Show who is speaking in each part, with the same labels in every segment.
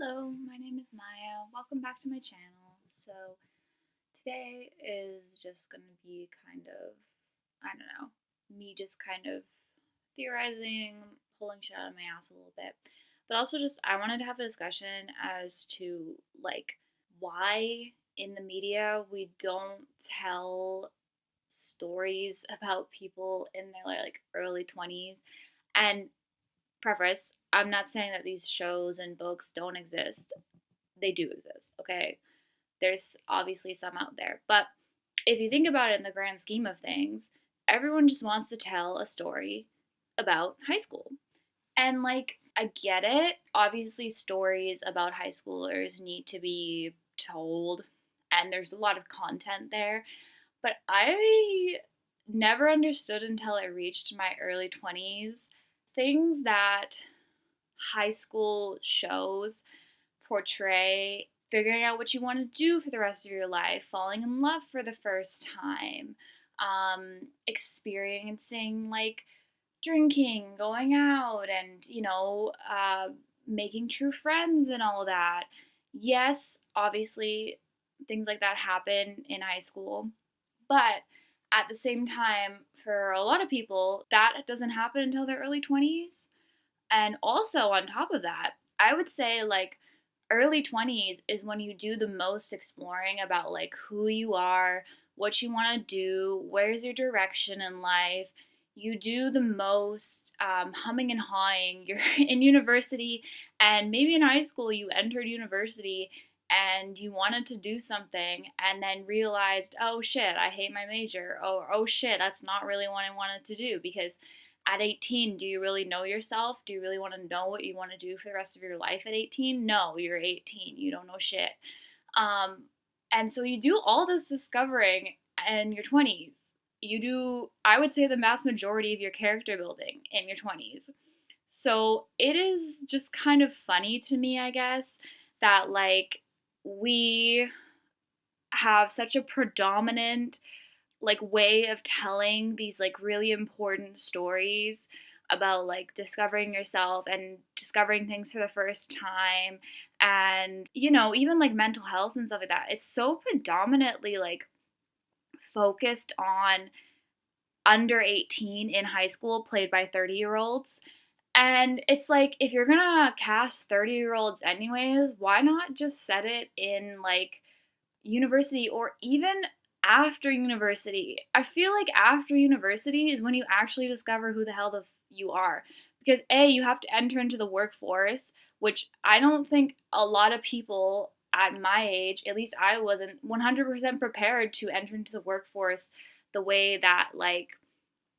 Speaker 1: Hello, my name is Maya. Welcome back to my channel. So, today is just going to be I don't know, me just kind of theorizing, pulling shit out of my ass a little bit. But also, I wanted to have a discussion as to, why in the media we don't tell stories about people in their, early 20s. And preface, I'm not saying that these shows and books don't exist. They do exist, okay? There's obviously some out there. But if you think about it in the grand scheme of things, everyone just wants to tell a story about high school. And I get it. Obviously, stories about high schoolers need to be told, and there's a lot of content there. But I never understood until I reached my early 20s things that high school shows portray figuring out what you want to do for the rest of your life, falling in love for the first time, experiencing drinking, going out, and making true friends and all that. Yes, obviously, things like that happen in high school, but at the same time, for a lot of people, that doesn't happen until their early 20s. And also, on top of that, I would say early 20s is when you do the most exploring about who you are, what you want to do, where's your direction in life. You do the most humming and hawing. You're in university, and maybe in high school, you entered university and you wanted to do something and then realized, oh shit, I hate my major. Oh shit, that's not really what I wanted to do. Because at 18, do you really know yourself? Do you really want to know what you want to do for the rest of your life at 18? No, you're 18. You don't know shit. Um, and so you do all this discovering in your 20s. You do, I would say, the vast majority of your character building in your 20s. So it is just kind of funny to me, I guess, that we have such a predominant way of telling these really important stories about discovering yourself and discovering things for the first time, and even mental health and stuff like that. It's so predominantly focused on under 18 in high school, played by 30-year-olds. And it's like, if you're gonna cast 30-year-olds anyways, why not just set it in university, or even after university? I feel like after university is when you actually discover who the hell you are. Because you have to enter into the workforce, which I don't think a lot of people at my age, at least I wasn't 100% prepared to enter into the workforce the way that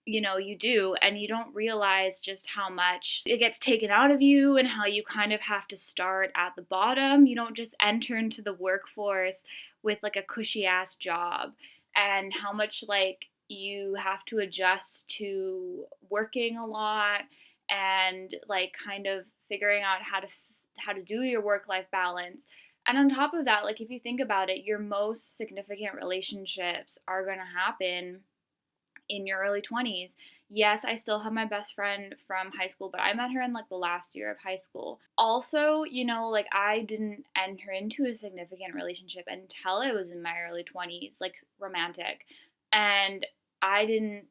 Speaker 1: you do, and you don't realize just how much it gets taken out of you and how you kind of have to start at the bottom. You don't just enter into the workforce with a cushy ass job, and how much you have to adjust to working a lot, and kind of figuring out how to do your work life balance. And on top of that, if you think about it, your most significant relationships are going to happen in your early 20s. Yes, I still have my best friend from high school, but I met her in the last year of high school. Also, I didn't enter into a significant relationship until I was in my early 20s, romantic. And I didn't,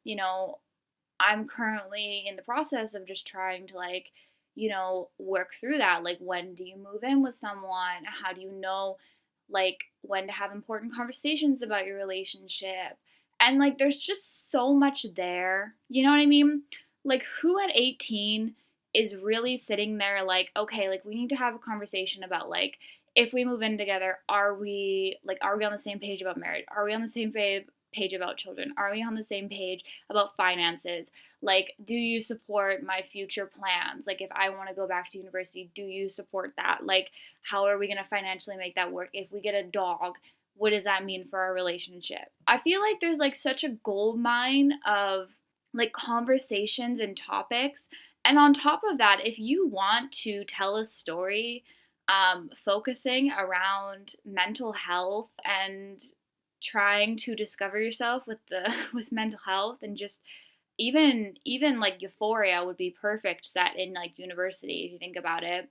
Speaker 1: I'm currently in the process of just trying to work through that. When do you move in with someone? How do you know when to have important conversations about your relationship? And there's just so much there. You know what I mean? Who at 18 is really sitting there okay, we need to have a conversation about if we move in together, are we on the same page about marriage? Are we on the same page about children? Are we on the same page about finances? Do you support my future plans? If I want to go back to university, do you support that? How are we going to financially make that work? If we get a dog, what does that mean for our relationship? I feel like there's such a gold mine of conversations and topics. And on top of that, if you want to tell a story focusing around mental health and trying to discover yourself with the with mental health, and just even Euphoria would be perfect set in university, if you think about it.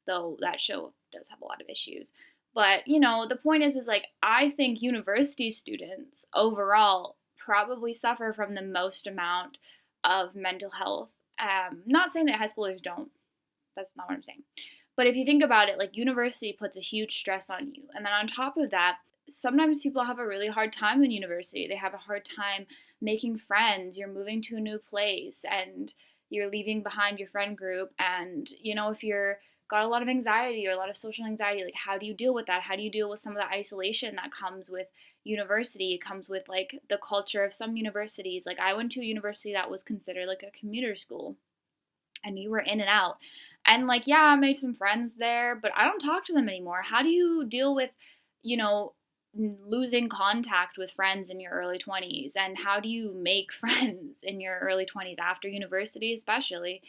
Speaker 1: though that show does have a lot of issues. But, the point is like, I think university students overall probably suffer from the most amount of mental health. Not saying that high schoolers don't. That's not what I'm saying. But if you think about it, like, university puts a huge stress on you. And then on top of that, sometimes people have a really hard time in university. They have a hard time making friends. You're moving to a new place and you're leaving behind your friend group. And, if you're got a lot of anxiety or a lot of social anxiety, like, how do you deal with that? How do you deal with some of the isolation that comes with university? It comes with like the culture of some universities. Like, I went to a university that was considered like a commuter school, and you were in and out. And like, yeah, I made some friends there, but I don't talk to them anymore. How do you deal with, you know, losing contact with friends in your early 20s? And how do you make friends in your early 20s after university, especially?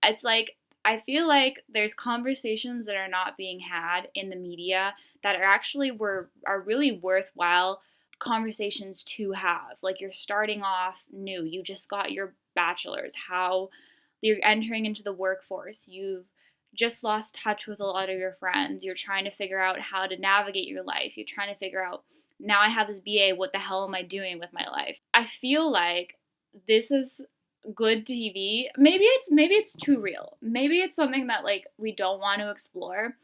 Speaker 1: It's like, I feel like there's conversations that are not being had in the media that are really worthwhile conversations to have. Like, you're starting off new. You just got your bachelor's. How you're entering into the workforce. You've just lost touch with a lot of your friends. You're trying to figure out how to navigate your life. You're trying to figure out, now I have this BA, what the hell am I doing with my life? I feel like this is good TV. Maybe it's too real. Maybe it's something that like we don't want to explore.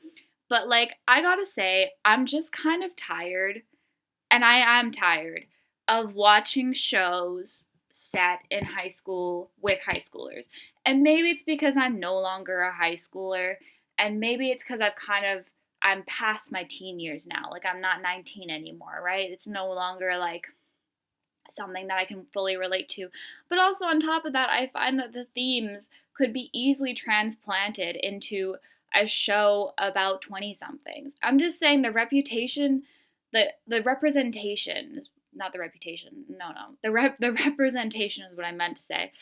Speaker 1: But like, I got to say, I'm just kind of tired, and I am tired of watching shows set in high school with high schoolers. And maybe it's because I'm no longer a high schooler, and maybe it's because I'm past my teen years now. Like, I'm not 19 anymore, right? It's no longer like something that I can fully relate to. But also on top of that, I find that the themes could be easily transplanted into a show about 20 somethings. I'm just saying the representation, not the reputation. No. The representation is what I meant to say,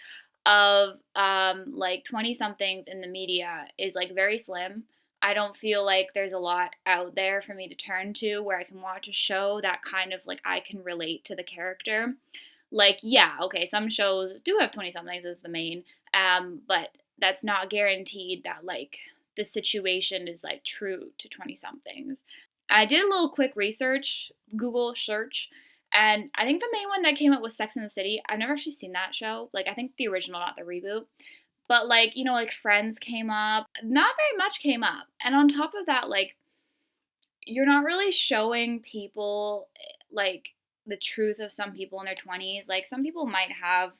Speaker 1: of like 20 somethings in the media is like very slim. I don't feel like there's a lot out there for me to turn to where I can watch a show that kind of like I can relate to the character. Like, yeah, okay, some shows do have 20 somethings as the main, but that's not guaranteed that like the situation is like true to 20 somethings. I did a little quick research, Google search, and I think the main one that came up was Sex and the City. I've never actually seen that show. Like, I think the original, not the reboot. But like, like Friends came up. Not very much came up. And on top of that, like, you're not really showing people like the truth of some people in their 20s. Like, some people might have,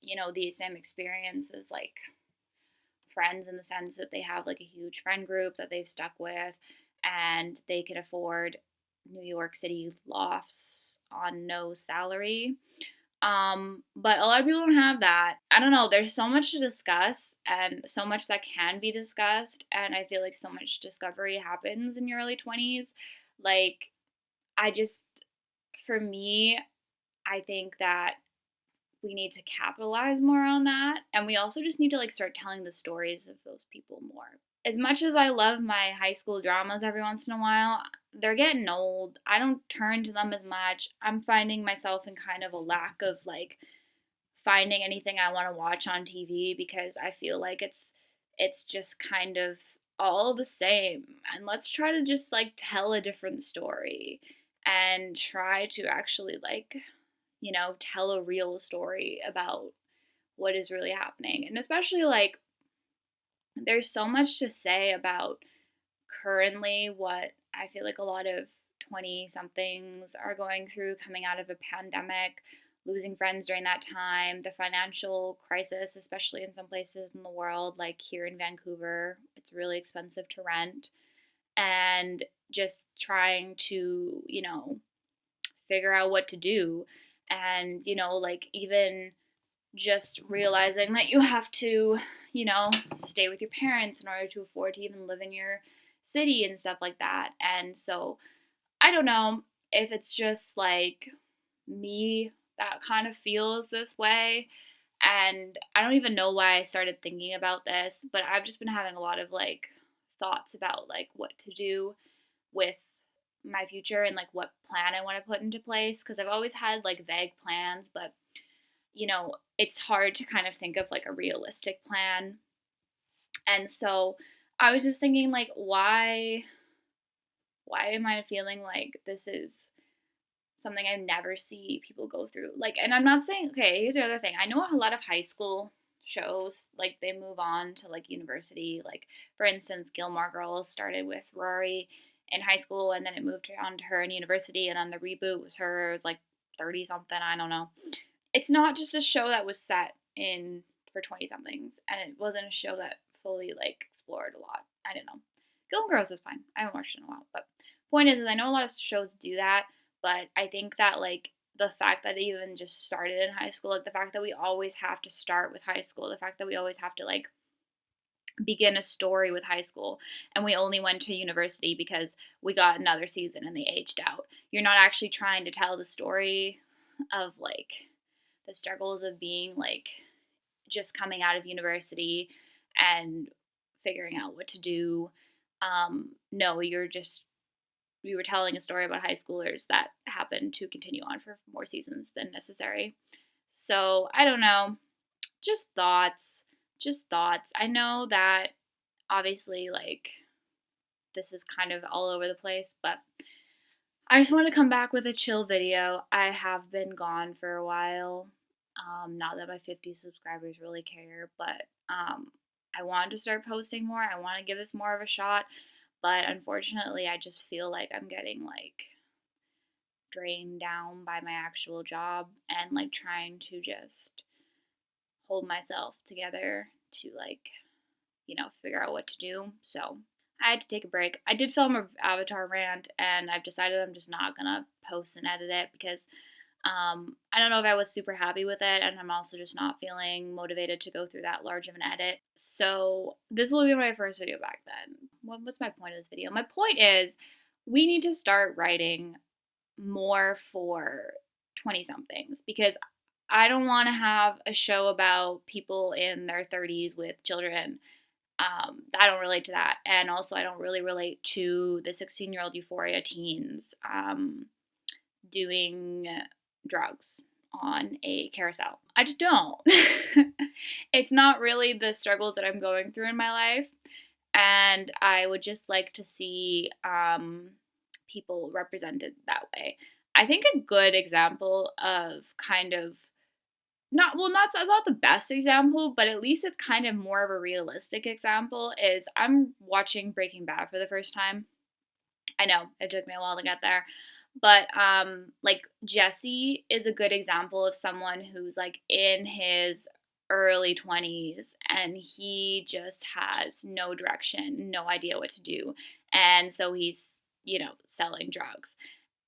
Speaker 1: the same experience as like friends, in the sense that they have like a huge friend group that they've stuck with, and they can afford New York City lofts on no salary. But a lot of people don't have that. I don't know. There's so much to discuss and so much that can be discussed. And I feel like so much discovery happens in your early 20s. Like, I just, for me, I think that we need to capitalize more on that. And we also just need to like start telling the stories of those people more. As much as I love my high school dramas every once in a while, they're getting old. I don't turn to them as much. I'm finding myself in kind of a lack of like finding anything I want to watch on TV, because I feel like it's just kind of all the same. And let's try to just like tell a different story and try to actually like, tell a real story about what is really happening. And especially like, there's so much to say about currently what I feel like a lot of 20 somethings are going through, coming out of a pandemic, losing friends during that time, the financial crisis, especially in some places in the world, like here in Vancouver, it's really expensive to rent, and just trying to, figure out what to do. And, like, even just realizing that you have to, stay with your parents in order to afford to even live in your city and stuff like that. And so I don't know if it's just like me that kind of feels this way. And I don't even know why I started thinking about this, but I've just been having a lot of like thoughts about like what to do with my future and like what plan I want to put into place, because I've always had like vague plans, but it's hard to kind of think of like a realistic plan. And so I was just thinking, like, why am I feeling like this is something I never see people go through? Like, and I'm not saying, okay, here's the other thing. I know a lot of high school shows, like, they move on to, like, university. Like, for instance, Gilmore Girls started with Rory in high school, and then it moved on to her in university, and then the reboot was her, it was like 30 something, I don't know. It's not just a show that was set in for 20 somethings, and it wasn't a show that fully, like, explored a lot. I don't know. Gilmore Girls was fine. I haven't watched it in a while, but point is I know a lot of shows do that, but I think that, like, the fact that it even just started in high school, like the fact that we always have to start with high school, the fact that we always have to, like, begin a story with high school, and we only went to university because we got another season and they aged out. You're not actually trying to tell the story of, like, the struggles of being, like, just coming out of university and figuring out what to do. No, you were telling a story about high schoolers that happened to continue on for more seasons than necessary. So I don't know. Just thoughts. Just thoughts. I know that obviously, like, this is kind of all over the place, but I just want to come back with a chill video. I have been gone for a while. Not that my 50 subscribers really care, but I wanted to start posting more. I want to give this more of a shot, but unfortunately, I just feel like I'm getting, like, drained down by my actual job and, like, trying to just hold myself together to, like, figure out what to do. So I had to take a break. I did film a Avatar rant, and I've decided I'm just not gonna post and edit it because I don't know if I was super happy with it, and I'm also just not feeling motivated to go through that large of an edit. So this will be my first video back then. What's my point of this video? My point is we need to start writing more for 20 somethings because I don't want to have a show about people in their 30s with children. I don't relate to that. And also, I don't really relate to the 16-year-old Euphoria teens doing drugs on a carousel. I just don't. It's not really the struggles that I'm going through in my life. And I would just like to see people represented that way. I think a good example of kind of it's not the best example, but at least it's kind of more of a realistic example is I'm watching Breaking Bad for the first time. I know it took me a while to get there, but like, Jesse is a good example of someone who's, like, in his early 20s and he just has no direction, no idea what to do. And so he's, selling drugs.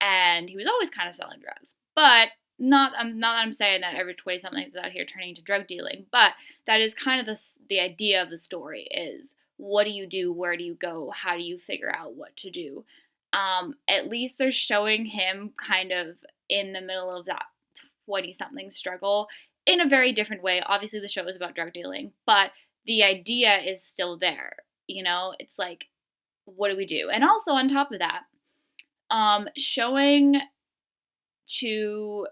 Speaker 1: And he was always kind of selling drugs. But not that I'm saying that every 20 something is out here turning into drug dealing, but that is kind of the idea of the story is what do you do, where do you go, how do you figure out what to do. At least they're showing him kind of in the middle of that 20 something struggle in a very different way. Obviously the show is about drug dealing, but the idea is still there. It's like, what do we do? And also on top of that, showing to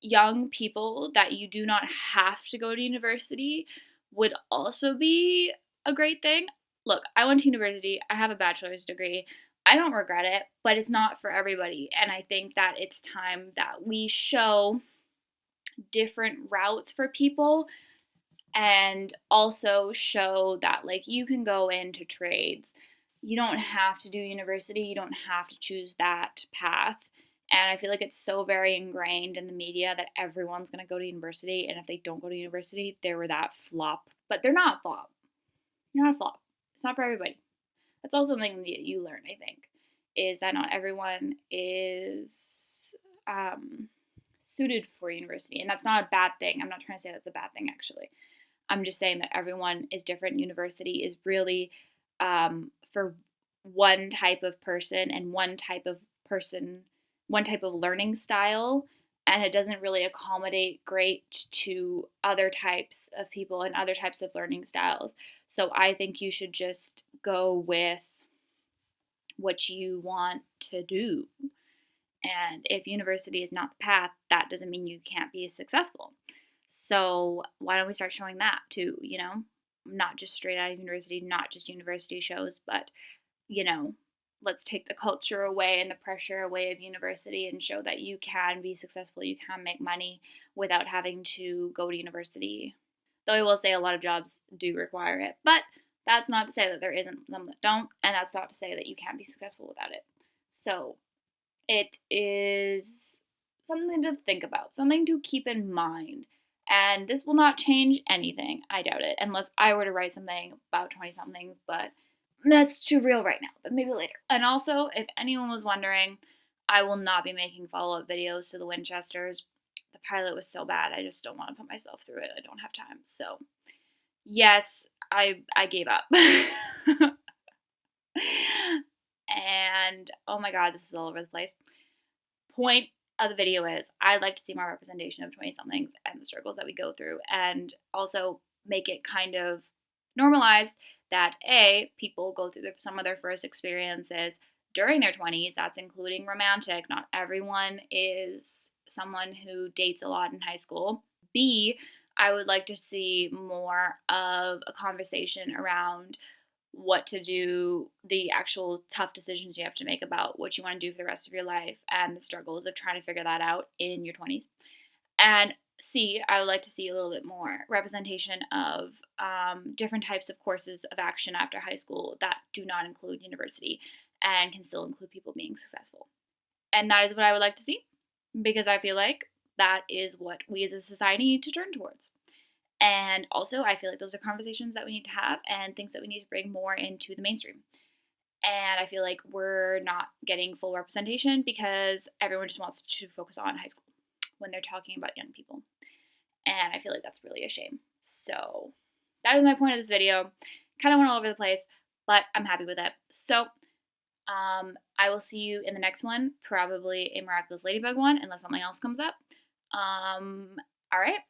Speaker 1: young people that you do not have to go to university would also be a great thing. Look, I went to university, I have a bachelor's degree. I don't regret it, but it's not for everybody. And I think that it's time that we show different routes for people and also show that, like, you can go into trades. You don't have to do university, you don't have to choose that path. And I feel like it's so very ingrained in the media that everyone's going to go to university, and if they don't go to university, they were that flop. But they're not a flop. You're not a flop. It's not for everybody. That's also something that you learn, I think, is that not everyone is suited for university. And that's not a bad thing. I'm not trying to say that's a bad thing, actually. I'm just saying that everyone is different. University is really for one type of person and one type of learning style, and it doesn't really accommodate great to other types of people and other types of learning styles. So I think you should just go with what you want to do. And if university is not the path, that doesn't mean you can't be successful. So why don't we start showing that too, not just straight out of university, not just university shows, but, you know, let's take the culture away and the pressure away of university and show that you can be successful, you can make money without having to go to university. Though I will say a lot of jobs do require it, but that's not to say that there isn't some that don't, and that's not to say that you can't be successful without it. So it is something to think about, something to keep in mind. And this will not change anything, I doubt it, unless I were to write something about 20 somethings, but that's too real right now, but maybe later. And also, if anyone was wondering, I will not be making follow up videos to the Winchesters. The pilot was so bad, I just don't want to put myself through it. I don't have time. So, yes, I gave up. And oh my god, this is all over the place. Point of the video is I'd like to see more representation of 20 somethings and the struggles that we go through, and also make it kind of normalized that people go through some of their first experiences during their 20s. That's including romantic. Not everyone is someone who dates a lot in high school. B, I would like to see more of a conversation around what to do, the actual tough decisions you have to make about what you want to do for the rest of your life, and the struggles of trying to figure that out in your 20s. And C, I would like to see a little bit more representation of different types of courses of action after high school that do not include university and can still include people being successful. And that is what I would like to see, because I feel like that is what we as a society need to turn towards. And also, I feel like those are conversations that we need to have and things that we need to bring more into the mainstream. And I feel like we're not getting full representation because everyone just wants to focus on high school when they're talking about young people. And I feel like that's really a shame. So that is my point of this video. Kind of went all over the place, but I'm happy with it. So I will see you in the next one, probably a Miraculous Ladybug one, unless something else comes up. All right.